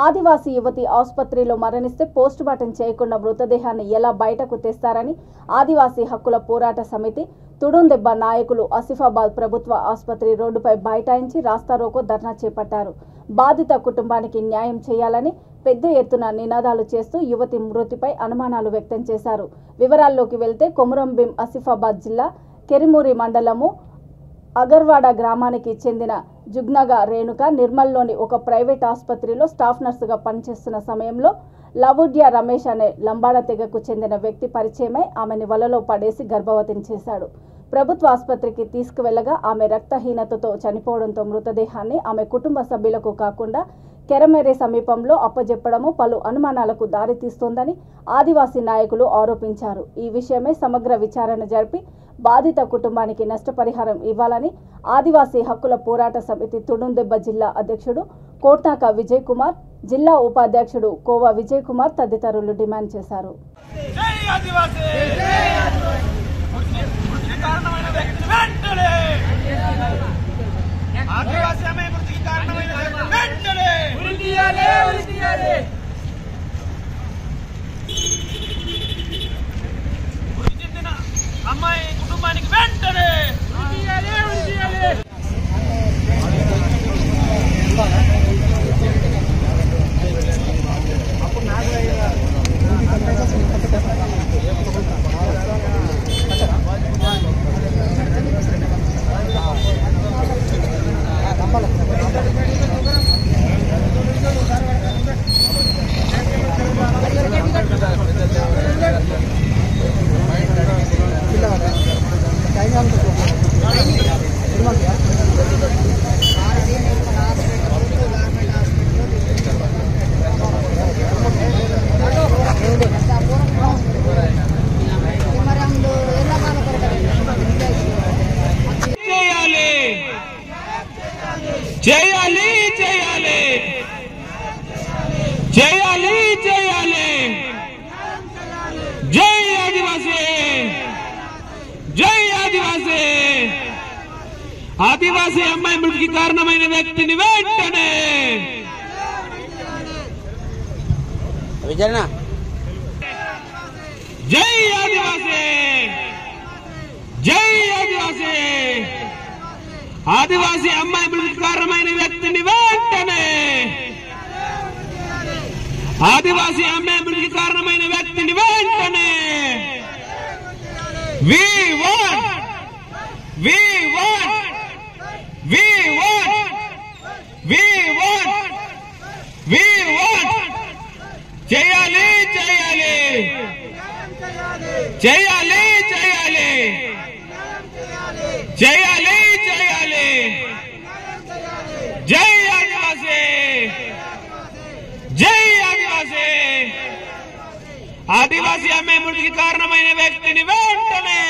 ఆదివాసీ యువతి ఆసుపత్రిలో మరణిస్తే పోస్టుమార్టం చేయకుండా మృతదేహాన్ని ఎలా బయటకు తెస్తారని ఆదివాసీ హక్కుల పోరాట సమితి తుడుందెబ్బ నాయకులు ఆసిఫాబాద్ ప్రభుత్వ ఆసుపత్రి రోడ్డుపై బైఠాయించి రాస్తారోకో ధర్నా చేపట్టారు. బాధిత కుటుంబానికి న్యాయం చేయాలని పెద్ద ఎత్తున నినాదాలు చేస్తూ యువతి మృతిపై అనుమానాలు వ్యక్తం చేశారు. వివరాల్లోకి వెళ్తే కొమురంభీం ఆసిఫాబాద్ జిల్లా కెరిమూరి మండలము అగర్వాడ గ్రామానికి చెందిన జుగ్నగా రేణుక నిర్మల్లోని ఒక ప్రైవేట్ ఆసుపత్రిలో స్టాఫ్ నర్సుగా పనిచేస్తున్న సమయంలో లవుడ్య రమేష్ అనే లంబాడ తెగకు చెందిన వ్యక్తి పరిచయమై ఆమెను వలలో పడేసి గర్భవతిని చేశాడు. ప్రభుత్వ ఆసుపత్రికి తీసుకువెళ్లగా ఆమె రక్తహీనతతో చనిపోవడంతో మృతదేహాన్ని ఆమె కుటుంబ సభ్యులకు కాకుండా కెరమెరే సమీపంలో అప్పజెప్పడము పలు అనుమానాలకు దారితీస్తోందని ఆదివాసీ నాయకులు ఆరోపించారు. ఈ విషయమై సమగ్ర విచారణ జరిపి బాధిత కుటుంబానికి నష్టపరిహారం ఇవ్వాలని ఆదివాసీ హక్కుల పోరాట సమితి తుడుందెబ్బ జిల్లా అధ్యక్షుడు కోట్నాక విజయ్ కుమార్, జిల్లా ఉపాధ్యక్షుడు కోవా విజయ్ కుమార్ తదితరులు డిమాండ్ చేశారు. అమ్మాయి కుటుంబానికి వెంటనే చేయాలి చేయాలి చేయాలి చేయాలి. జై ఆదివాసీ, జై ఆదివాసీ. ఆదివాసీ అమ్మాయి మృతికి కారణమైన వ్యక్తిని వెంటనే విచారణ. జై ఆదివాసీ, జై ఆదివాసీ. ఆదివాసీ అమ్మాయి మృతికి కారణమైన వ్యక్తిని వెంటనే, ఆదివాసీ అమ్మాయి మృతికి కారణమైన వ్యక్తిని వెంటనే. We want, we want, we want, we want, we want. చేయాలి చేయాలి చేయాలి చేయాలి చేయాలి చేయాలి. జై ఆదివాసీ, జై ఆదివాసీ. ఆదివాసీ అమ్మాయి మృతికి కారణమైన వ్యక్తిని వెంటనే